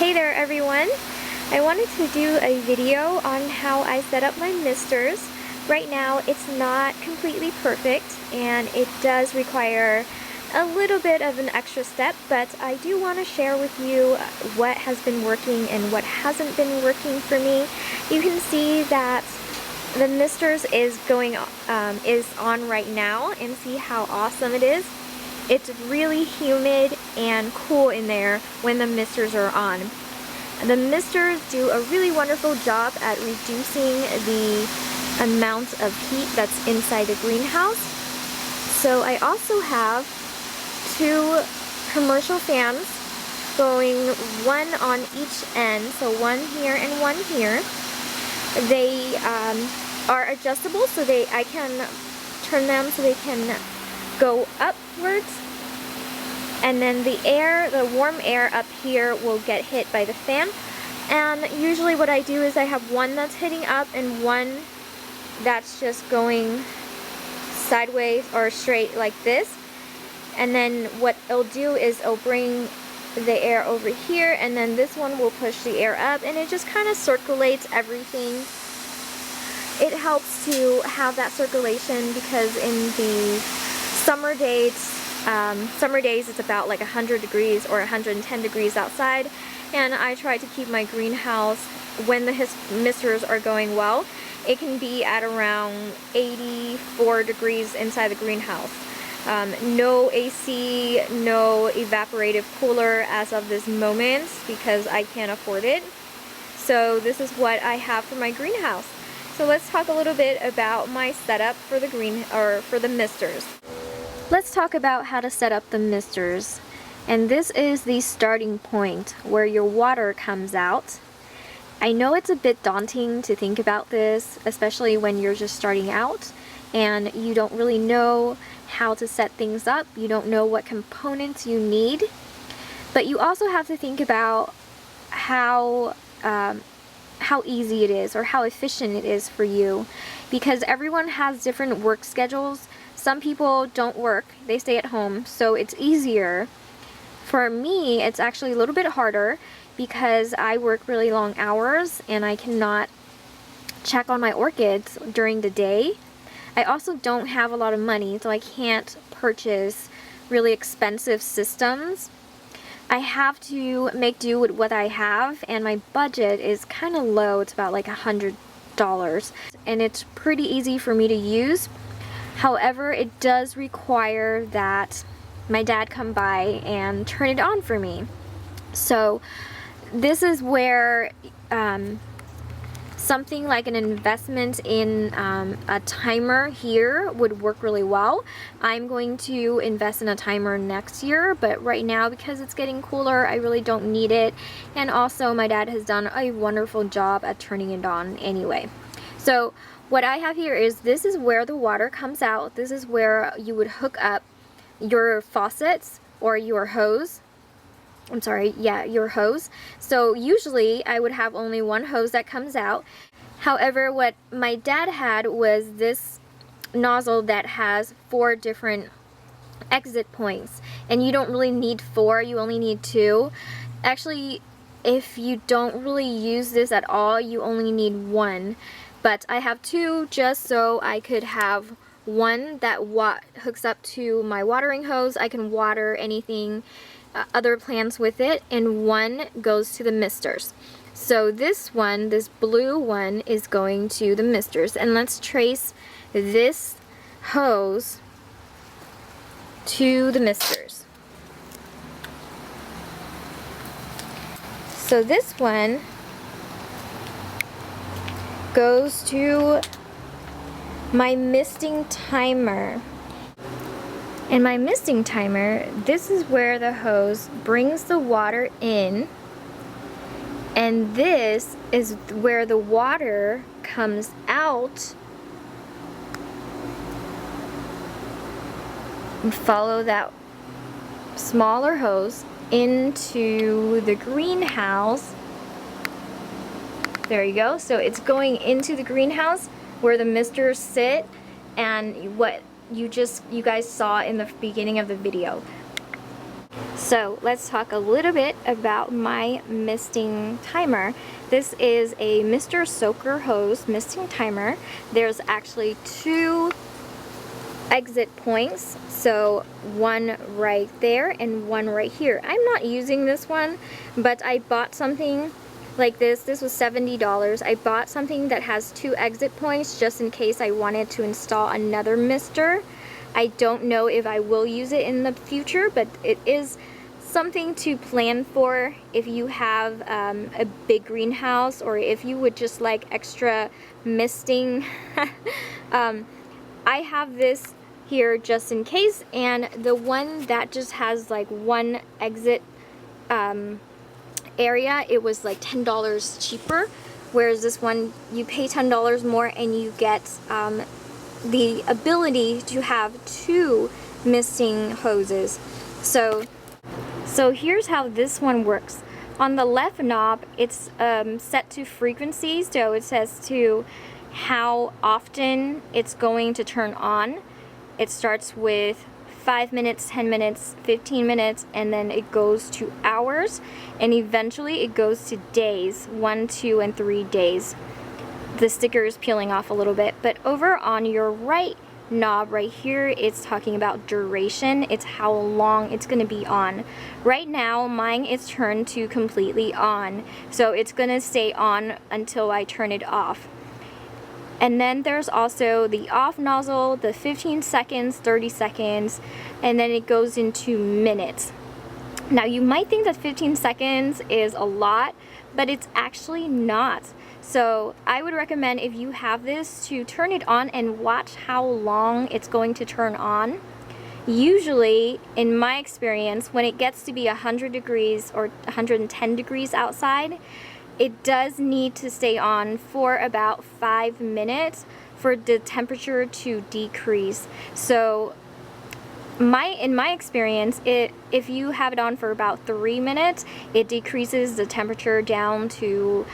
Hey there everyone! I wanted to do a video on how I set up my misters. Right now it's not completely perfect and it does require a little bit of an extra step, but I do want to share with you what has been working and what hasn't been working for me. You can see that the misters is on right now, and see how awesome it is. It's really humid and cool in there when the misters are on. The misters do a really wonderful job at reducing the amount of heat that's inside the greenhouse. So I also have two commercial fans going, one on each end, so one here and one here. They are adjustable, so I can turn them so they can go upwards, and then the warm air up here will get hit by the fan. And usually what I do is I have one that's hitting up and one that's just going sideways or straight like this. And then what it'll do is it'll bring the air over here, and then this one will push the air up, and it just kind of circulates everything. It helps to have that circulation because in the summer days it's about like 100 degrees or 110 degrees outside, and I try to keep my greenhouse, when the misters are going well, it can be at around 84 degrees inside the greenhouse. No AC, no evaporative cooler as of this moment because I can't afford it. So this is what I have for my greenhouse. So let's talk a little bit about my setup for the misters. Let's talk about how to set up the misters. And this is the starting point where your water comes out. I know it's a bit daunting to think about this, especially when you're just starting out and you don't really know how to set things up. You don't know what components you need. But you also have to think about how easy it is or how efficient it is for you, because everyone has different work schedules. Some people don't work, they stay at home, so it's easier. For me, it's actually a little bit harder because I work really long hours and I cannot check on my orchids during the day. I also don't have a lot of money, so I can't purchase really expensive systems. I have to make do with what I have, and my budget is kind of low. It's about like $100, and it's pretty easy for me to use. However, it does require that my dad come by and turn it on for me. So this is where something like an investment in a timer here would work really well. I'm going to invest in a timer next year, but right now, because it's getting cooler, I really don't need it. And also my dad has done a wonderful job at turning it on anyway. So what I have here is, this is where the water comes out. This is where you would hook up your faucets or your hose. I'm sorry, yeah, your hose. So usually I would have only one hose that comes out. However, what my dad had was this nozzle that has 4 different exit points, and you don't really need 4, you only need 2. Actually, if you don't really use this at all, you only need 1. But I have 2 just so I could have one that hooks up to my watering hose. I can water anything, other plants with it, and one goes to the misters. So this one, this blue one, is going to the misters, and let's trace this hose to the misters. So this one goes to my misting timer. In my misting timer, this is where the hose brings the water in, and this is where the water comes out. And follow that smaller hose into the greenhouse. There you go. So it's going into the greenhouse where the misters sit, and what you guys saw in the beginning of the video. So let's talk a little bit about my misting timer. This is a Mr. Soaker hose misting timer. There's actually 2 exit points, so one right there and one right here. I'm not using this one, but I bought something like this. This was $70. I bought something that has 2 exit points just in case I wanted to install another mister. I don't know if I will use it in the future, but it is something to plan for if you have a big greenhouse, or if you would just like extra misting. I have this here just in case, and the one that just has like 1 exit area, it was like $10 cheaper, whereas this one you pay $10 more and you get the ability to have 2 misting hoses. So here's how this one works. On the left knob, it's set to frequency, so it says to how often it's going to turn on. It starts with 5 minutes, 10 minutes, 15 minutes, and then it goes to hours, and eventually it goes to days, 1, 2, and 3 days. The sticker is peeling off a little bit, but over on your right knob right here, it's talking about duration. It's how long it's going to be on. Right now mine is turned to completely on, so it's going to stay on until I turn it off. And then there's also the off nozzle, the 15 seconds, 30 seconds, and then it goes into minutes. Now you might think that 15 seconds is a lot, but it's actually not. So I would recommend, if you have this, to turn it on and watch how long it's going to turn on. Usually, in my experience, when it gets to be 100 degrees or 110 degrees outside, it does need to stay on for about 5 minutes for the temperature to decrease. So in my experience, if you have it on for about 3 minutes, it decreases the temperature down to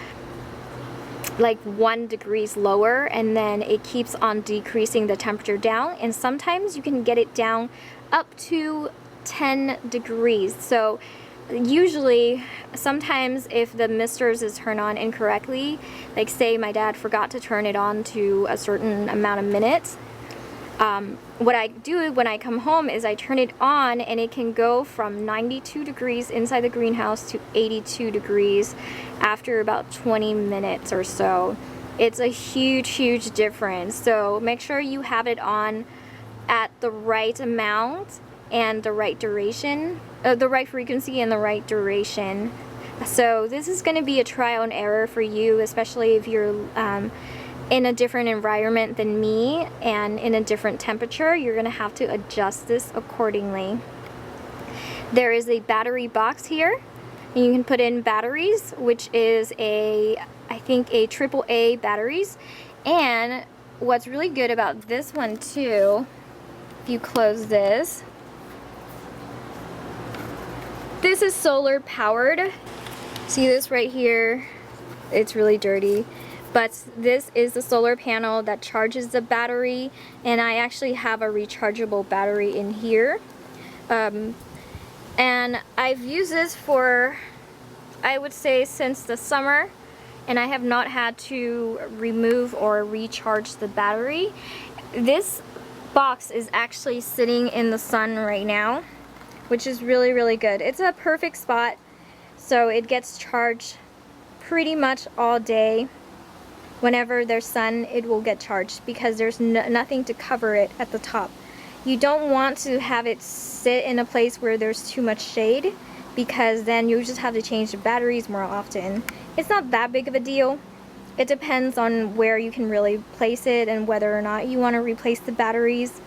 like 1 degree lower, and then it keeps on decreasing the temperature down, and sometimes you can get it down up to 10 degrees. So usually, sometimes if the misters is turned on incorrectly, like say my dad forgot to turn it on to a certain amount of minutes, what I do when I come home is I turn it on, and it can go from 92 degrees inside the greenhouse to 82 degrees after about 20 minutes or so. It's a huge difference. So make sure you have it on at the right amount and the right duration, the right frequency and the right duration. So this is going to be a trial and error for you, especially if you're in a different environment than me and in a different temperature. You're going to have to adjust this accordingly. There is a battery box here, and you can put in batteries, which is I think a AAA batteries. And what's really good about this one too, if you close this, this is solar powered. See this right here? It's really dirty. But this is the solar panel that charges the battery, and I actually have a rechargeable battery in here. And I've used this for, I would say, since the summer, and I have not had to remove or recharge the battery. This box is actually sitting in the sun right now, which is really good. It's a perfect spot, so it gets charged pretty much all day. Whenever there's sun, it will get charged because there's nothing to cover it at the top. You don't want to have it sit in a place where there's too much shade, because then you just have to change the batteries more often. It's not that big of a deal. It depends on where you can really place it and whether or not you want to replace the batteries.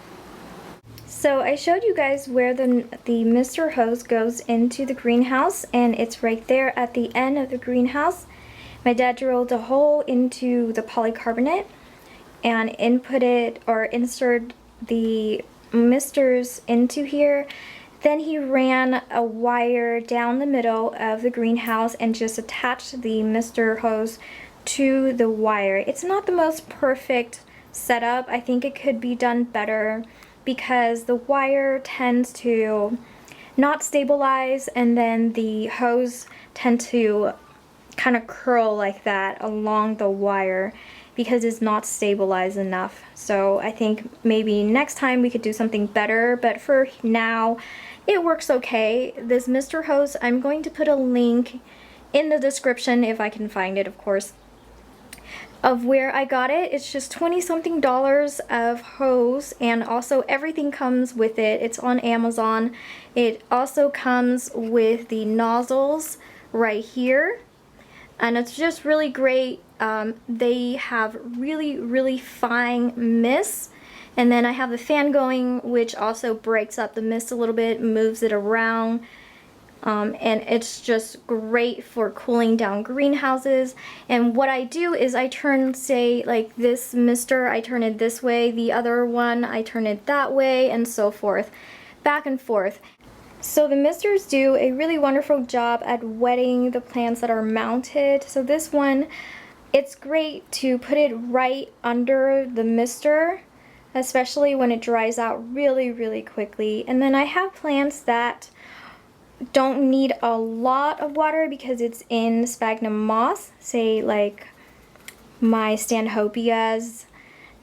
So I showed you guys where the mister hose goes into the greenhouse, and it's right there at the end of the greenhouse. My dad drilled a hole into the polycarbonate and inserted the misters into here. Then he ran a wire down the middle of the greenhouse and just attached the mister hose to the wire. It's not the most perfect setup. I think it could be done better because the wire tends to not stabilize, and then the hose tend to kind of curl like that along the wire because it's not stabilized enough. So I think maybe next time we could do something better, but for now it works okay. This mister hose, I'm going to put a link in the description if I can find it, of course, of where I got it. It's just 20 something dollars of hose, and also everything comes with it. It's on Amazon. It also comes with the nozzles right here, and it's just really great. They have really fine mist, and then I have the fan going, which also breaks up the mist a little bit, moves it around. And it's just great for cooling down greenhouses. And what I do is I turn, say, like this mister, I turn it this way, the other one I turn it that way, and so forth, back and forth. So the misters do a really wonderful job at wetting the plants that are mounted. So this one, it's great to put it right under the mister, especially when it dries out really quickly. And then I have plants that don't need a lot of water because it's in sphagnum moss, say like my Stanhopias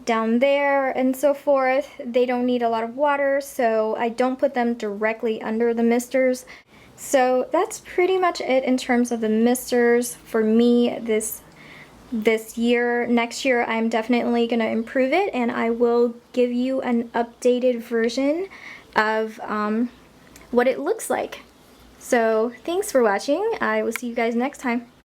down there and so forth. They don't need a lot of water, so I don't put them directly under the misters. So that's pretty much it in terms of the misters for me this year. Next year I'm definitely gonna improve it, and I will give you an updated version of what it looks like. So thanks for watching. I will see you guys next time.